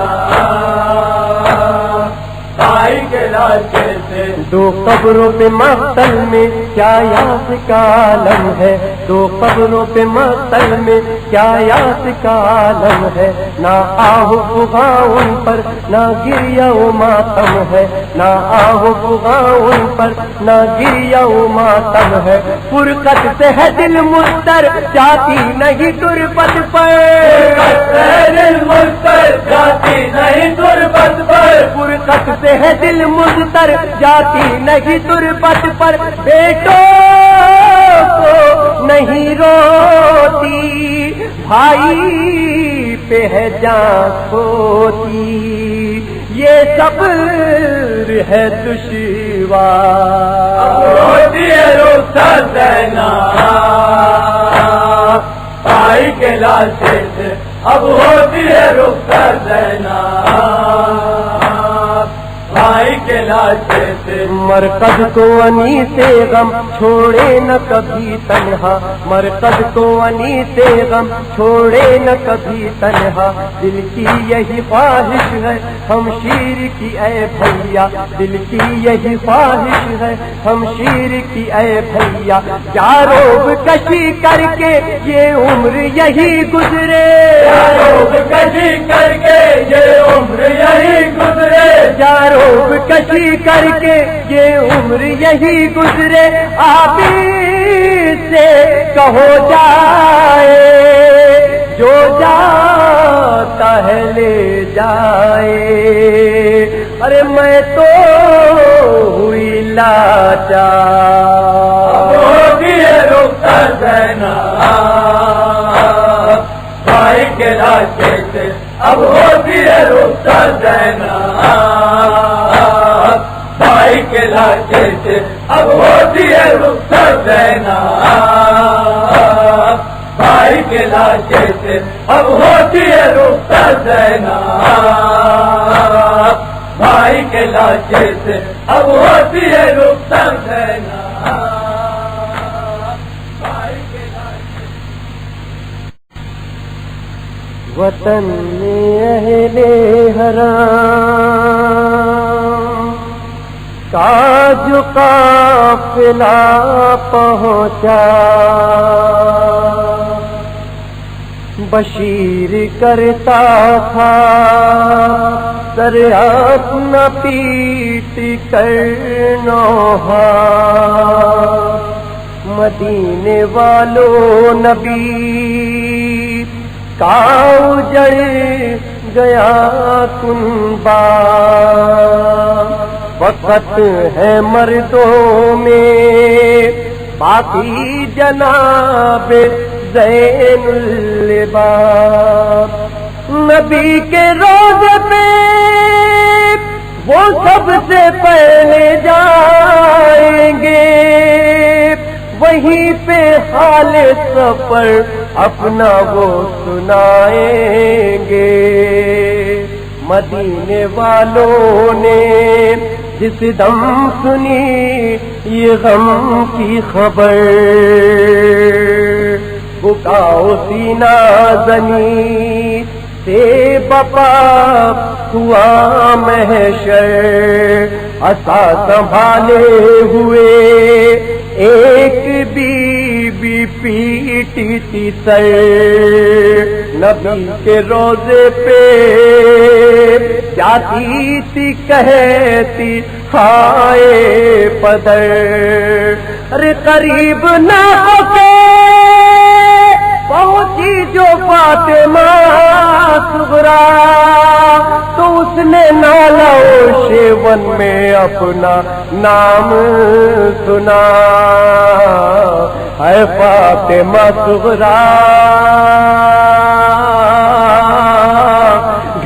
Speaker 2: بھائی کے لاشے سے،
Speaker 1: دو قبروں پہ مقتل میں کیا یاس کا عالم ہے، دو قبروں پہ مقتل میں کیا یاس کا عالم ہے، نہ آہو بغا ان پر نہ گریا و ماتم ہے، نہ آہو بغا ان پر نہ گریا و ماتم ہے، فرقت سے ہے دل مستر جاتی نہیں تربت پر،
Speaker 2: دل مستر جاتی نہیں تربت پر،
Speaker 1: فرقت سے ہے دل مستر جاتی نہیں تربت پر، بیٹوں کو نہیں روتی بھائی پہ ہے جان کھوتی، یہ صبر ہے دشوار،
Speaker 2: ہوتی ہے رخصت زینب بھائی کے لاشے سے، اب ہوتی ہے رخصت زینب بھائی کے لاشے سے،
Speaker 1: مرکز کو انی سے غم چھوڑے نہ کبھی تنہا، مرکز کو انی سے غم چھوڑے نہ کبھی تنہا، دل کی یہی خواہش ہے ہم شیر کی اے بھیا، دل کی یہی خواہش ہے ہم شیر کی اے بھیا، کیا روب کشی کر کے یہ عمر یہی گزرے،
Speaker 2: کیا روب کشی کر کے یہ عمر یہی گزرے،
Speaker 1: روب کشی کر کے یہ عمر یہی گزرے، آپ سے کہو جائے جو جاتا ہے لے جائے، ارے میں تو ہوئی لاچار،
Speaker 2: ہوتی ہے رخصت زینب بھائی کے لاشے سے، اب ہوتی ہے رخصت زینب بھائی کے لاشے سے، اب ہوتی ہے رخصت زینب بھائی کے لاشے سے، اب ہوتی ہے رخصت زینب بھائی کے لاشے سے، اب ہوتی ہے رخصت زینب بھائی کے لاشے سے،
Speaker 1: وطن میں اہل حرام کا جو قافلہ پہنچا، بشیر کرتا تھا سر اپنا پیٹ کر نوحہ، مدینے والوں نبی کا اجڑ گیا کنبا، وقت ہے مردوں میں باقی جناب زین اللباس، نبی کے روضے پہ وہ سب سے پہلے جائیں گے، وہیں پہ حال سفر اپنا وہ سنائیں گے۔ مدینے والوں نے جس دم سنی یہ غم کی خبر، بکاؤ سینہ زنی سے بپا ہوا محشر، عصا سنبھالے ہوئے ایک بی بی پیٹی تھی سر، نبی کے روضے پہ جاتی تھی کہتی ہائے پدر، ارے قریب نہ ہو کے پہنچی جو فاطمہ صغرا تو اس نے نالا شیون میں اپنا نام سنا، ہے فاطمہ صغرا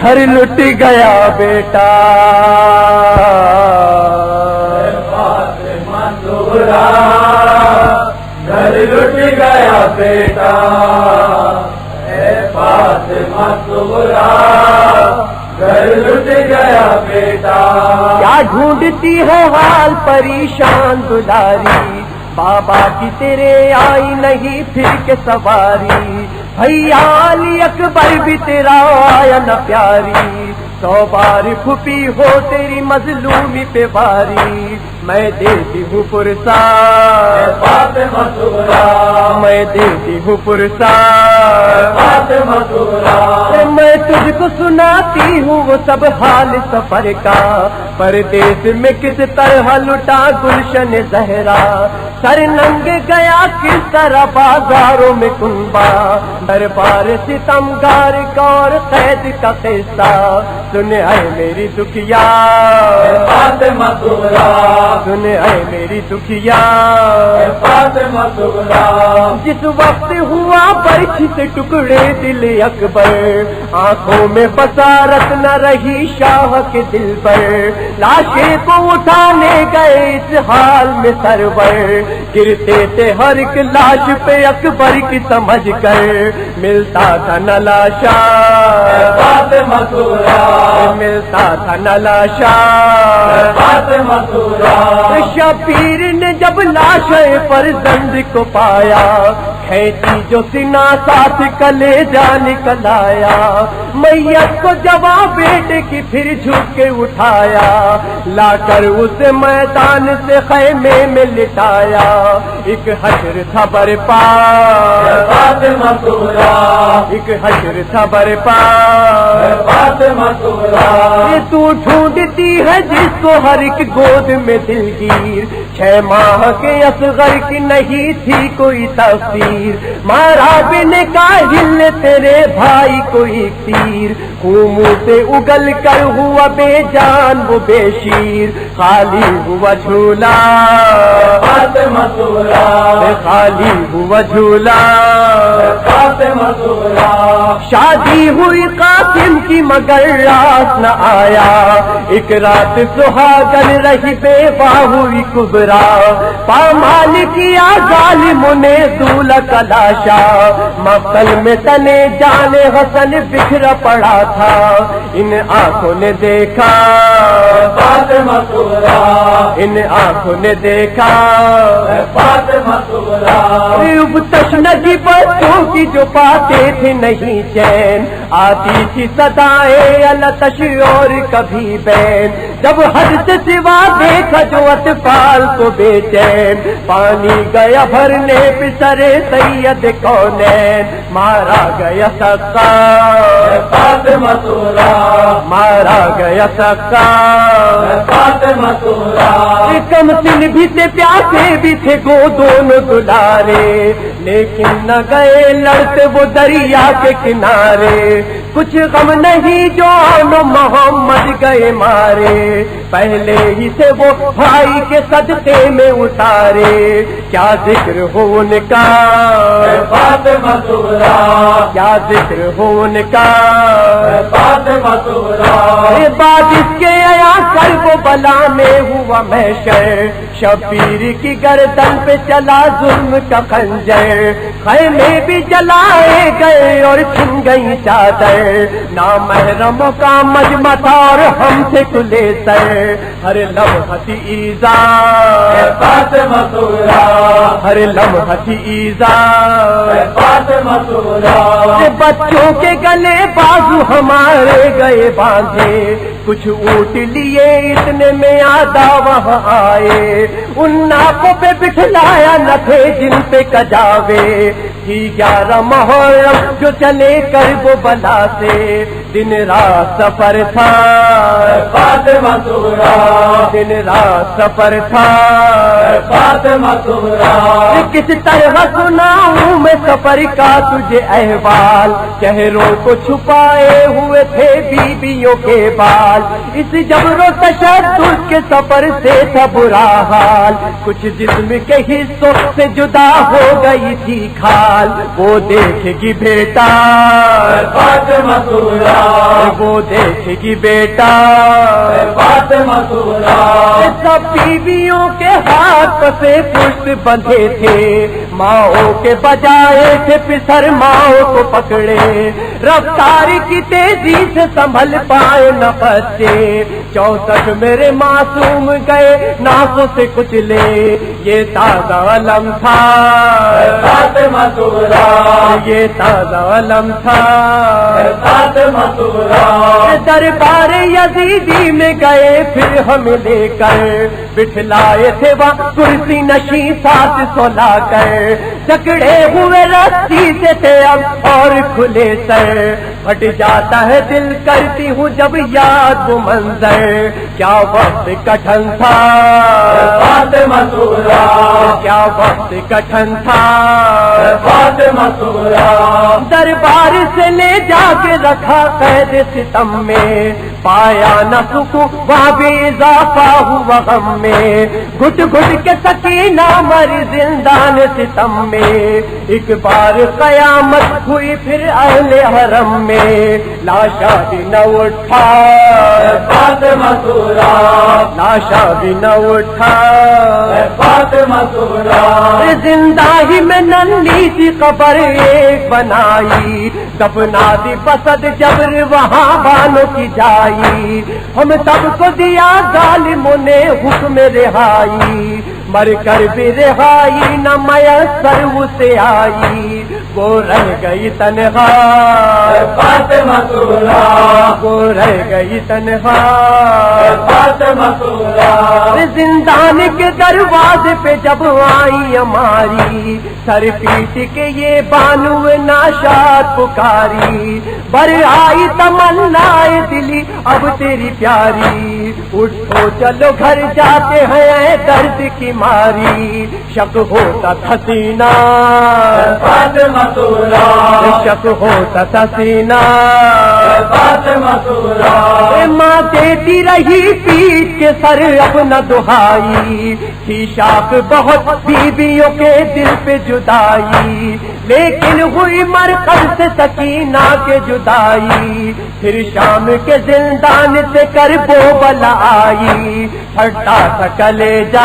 Speaker 1: گھر لٹ گیا بیٹا،
Speaker 2: فاطمہ صغرا گھر لٹ گیا بیٹا، اے فاطمہ صغرا گھر لٹ گیا بیٹا۔
Speaker 1: کیا ڈھونڈتی ہے حال پریشان دلاری، بابا کی تیرے آئی نہیں پھر کے سواری، بھیا علی اکبر بھی تیرا آیا نہ پیاری، 100 بار پھپی ہو تیری مظلومی پہ باری، میں دیتی ہوں پرسار
Speaker 2: فاطمہ صغرا،
Speaker 1: میں دیتی ہوں پرسار
Speaker 2: فاطمہ صغرا،
Speaker 1: میں تجھ کو سناتی ہوں وہ سب حال سفر کا، پردیس میں کس طرح لٹا گلشن زہرا، سر ننگ گیا کس طرح بازاروں میں کنبا، دربار ستمگار اور قید کا قصہ، سنے اے میری دکھیا
Speaker 2: فاطمہ صغرا،
Speaker 1: سنے اے میری دکھیا،
Speaker 2: فاطمہ صغرا،
Speaker 1: جس وقت ہوا برچھی سے ٹکڑے دل اکبر، آنکھوں میں بصارت نہ رہی شاہ کے دل پر، لاشیں کو اٹھانے گئے اس حال میں سرور، گرتے تھے ہر ایک لاش پہ اکبر کی سمجھ کر، ملتا تھا نہ لاشا
Speaker 2: فاطمہ صغرا،
Speaker 1: ملتا تھا نہ لاشا،
Speaker 2: فاطمہ صغرا،
Speaker 1: شبیر نے جب لاش فرزند کو پایا، کھینچی جو سینہ ساتھ کلے جا نکل آیا، میت کو جواب بیٹے کی پھر جھک کے اٹھایا، لا کر اسے میدان سے خیمے میں لٹایا، ایک حشر تھا برپا،
Speaker 2: فاطمہ صغرا،
Speaker 1: ایک حشر تھا برپا،
Speaker 2: فاطمہ صغرا،
Speaker 1: یہ تو ڈھونڈتی ہے جس کو ہر ایک گود میں دلگیر، 6 ماہ کے اصغر کی نہیں تھی کوئی تفسیر، مارا بن کاہل نے تیرے بھائی کو ایک تیر، منہ سے اگل کر ہوا بے جان وہ بے شیر، خالی ہوا جھولا
Speaker 2: فاطمہ صغرا،
Speaker 1: خالی ہوا جھولا،
Speaker 2: فاطمہ صغرا،
Speaker 1: شادی ہوئی قاسم کی مگر رات نہ آیا، ایک رات سہاگن رہی بیوہ ہوئی کبرا، پامال کیا ظالموں نے دولہ کا لاشا، مقتل میں تنے جان حسن بکھرا پڑا تھا، ان آنکھوں نے دیکھا
Speaker 2: فاطمہ صغرا،
Speaker 1: ان آنکھوں نے دیکھا
Speaker 2: فاطمہ صغرا،
Speaker 1: تشنگی بچوں کی جو پاتے تھے نہیں چین، آتی تھی صدائیں التش اور کبھی بین، جب حد سے سوا دیکھا جو اطفال کو بے چین، پانی گیا بھرنے پہ سرے سید کونین، مارا گیا سقا
Speaker 2: فاطمہ سورا
Speaker 1: مارا گیا سکا
Speaker 2: فاطمہ سورا
Speaker 1: کم سن بھی تھے پیاسے بھی تھے گو دونوں دلارے لیکن نہ گئے لڑتے وہ دریا کے کنارے کچھ غم نہیں جو محمد گئے مارے پہلے ہی سے وہ بھائی کے صدقے میں اتارے کیا ذکر ہو ان کا
Speaker 2: فاطمہ سورا
Speaker 1: کیا ذکر ہو ان کا
Speaker 2: فاطمہ سورا
Speaker 1: بات اس کے آیا کر وہ بلا میں ہوا محشر شبیر کی گردن پہ چلا ظلم کا خنجر خیمے بھی جلائے گئے اور چھن گئی چادر نامحرموں کا مجمع تھا اور ہم سے کھلے سر ہر لمحہ ایزا
Speaker 2: فاطمہ سورا
Speaker 1: ہر لمحہ ایزا
Speaker 2: فاطمہ سورا
Speaker 1: بچوں کے گلے بازو ہمارے گئے باندھے کچھ اونٹ لیے اتنے میں آدھا وہاں آئے ان ناکوں پہ بٹھلایا نہ تھے جن پہ کجاوے تھی 11 محرم جو چلے کر وہ بلا سے دن رات سفر تھا
Speaker 2: فاطمہ سورا
Speaker 1: دن رات سفر تھا
Speaker 2: فاطمہ سورا
Speaker 1: کس طرح سناؤں میں سفر کا تجھے احوال چہروں کو چھپائے ہوئے تھے بیویوں کے بال اس جبر و تشدد کے سفر سے تھا برا حال کچھ جسم کے حصوں سے جدا ہو گئی تھی کھال وہ دیکھے گی بیٹا
Speaker 2: فاطمہ سورا
Speaker 1: وہ دیکھے گی بیٹا
Speaker 2: فاطمہ سورا
Speaker 1: سب بیویوں کے ہاتھ سے پشت بندھے تھے ماؤں کے بجائے تھے پسر ماؤں کو پکڑے رفتار کی تیزی سے سنبھل پائے نہ بچے 64 میرے معصوم گئے ناسوں سے کچھ لے یہ تازہ علم تھا
Speaker 2: فاطمہ سورا
Speaker 1: یہ تازہ علم تھا
Speaker 2: فاطمہ سورا
Speaker 1: دربار یزیدی میں گئے پھر ہم لے کر بٹھلائے تھے وہاں کرسی نشی ساتھ سلا کر جکڑے ہوئے رسی سے تھے اب اور کھلے سر پھٹ جاتا ہے دل کرتی ہوں جب یاد وہ منظر کیا وقت کٹھن تھا
Speaker 2: فاطمہ سورا
Speaker 1: کیا وقت کٹھن تھا
Speaker 2: فاطمہ سورا
Speaker 1: دربار سے لے جا کے رکھا قید ستم میں پایا نہ سکون وہاں بھی اضافہ ہوا غم میں گھٹ گھٹ کے سکینہ مری زندان ستم میں ایک بار قیامت ہوئی پھر اہل حرم میں لاشا بھی نہ اٹھا
Speaker 2: فاطمہ سورا
Speaker 1: لاشا بھی نہ اٹھا
Speaker 2: فاطمہ سورا
Speaker 1: زندہ ہی میں ننھی سی قبر ایک بنائی دفنا دی بسد جبر وہاں بانوں کی جائی ہم سب کو دیا ظالموں نے حکم رہائی مر کر بھی رہائی نہ میسر اسے آئی وہ رہ گئی تنہا
Speaker 2: فاطمہ سورا
Speaker 1: وہ رہ گئی تنہا
Speaker 2: فاطمہ سورا
Speaker 1: زندان کے دروازے پہ جب آئی ہماری سر پیٹ کے یہ بانو ناشاد پکاری بر آئی تمنا دلی اب تیری پیاری اٹھو چلو گھر جاتے ہیں درد کی ماری شک ہوتا تھا سینہ
Speaker 2: فاطمہ سورا
Speaker 1: شک ہوتا تھا سینہ
Speaker 2: فاطمہ سورا
Speaker 1: ماں دیتی رہی پیٹ کے سر اب نہ دہائی تھی شاخ بہت بیویوں کے دل پہ جدائی لیکن ہوئی مرکز سے سکینہ کے جدائی پھر شام کے زندان سے کر بو بلا آئی پھٹا تھا کلیجا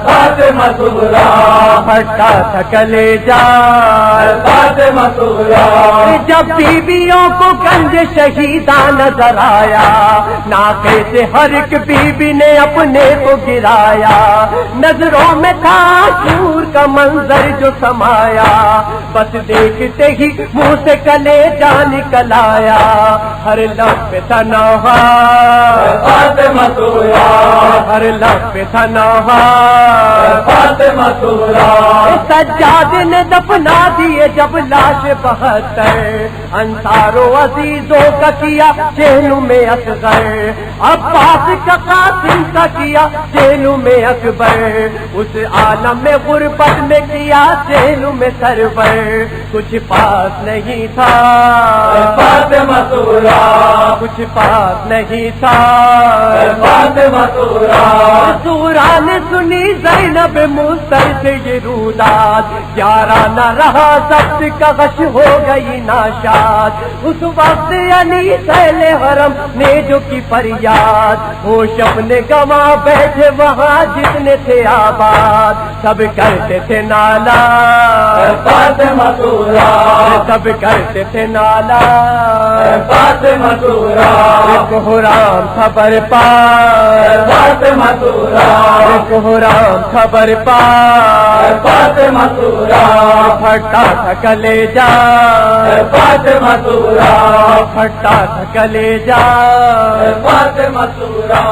Speaker 2: فاطمہ سورا
Speaker 1: پھٹا تھا کلیجا
Speaker 2: فاطمہ سورا
Speaker 1: جب بیویوں کو گنج شہیدہ نظر آیا ناکے سے ہر ایک بیوی نے اپنے کو گرایا نظروں میں تھا سور کا منظر جو سمایا بس دیکھتے ہی منہ سے کلیجا نکل آیا ہر لب پہ تھا نوحہ
Speaker 2: فاطمہ سورا
Speaker 1: ہر لب پہ تھا نوحہ
Speaker 2: فاطمہ سورا
Speaker 1: سجاد نے دفنا دیے جب لاش 72 انصار و عزیزوں کا کیا جیلوں میں اصغر، عباس کا قاسم کا کیا جیلوں میں اکبر، اس عالم میں غربت میں کیا جیلوں میں سرور، کچھ پاس نہیں تھا
Speaker 2: فاطمہ سورا،
Speaker 1: کچھ پاس نہیں تھا
Speaker 2: فاطمہ سورا،
Speaker 1: سورا نے سنی زینب مستر سے یہ روداد، یارا نہ رہا ضبط کا غش ہو گئی ناشاد، اس وقت علی سیل حرم نے جو کی فریاد، ہوش اپنے گواں بیٹھے وہاں جتنے تھے آباد، سب کرتے تھے نالا
Speaker 2: فاطمہ سورا،
Speaker 1: سب کرتے تھے نالا،
Speaker 2: فاطمہ سورا،
Speaker 1: کوہرام خبر پا
Speaker 2: فاطمہ سورا،
Speaker 1: کوہرام خبر پا
Speaker 2: فاطمہ سورا،
Speaker 1: پھٹا تھا کلیجا،
Speaker 2: فاطمہ سورا،
Speaker 1: پھٹا تھا کلیجا،
Speaker 2: فاطمہ سورا،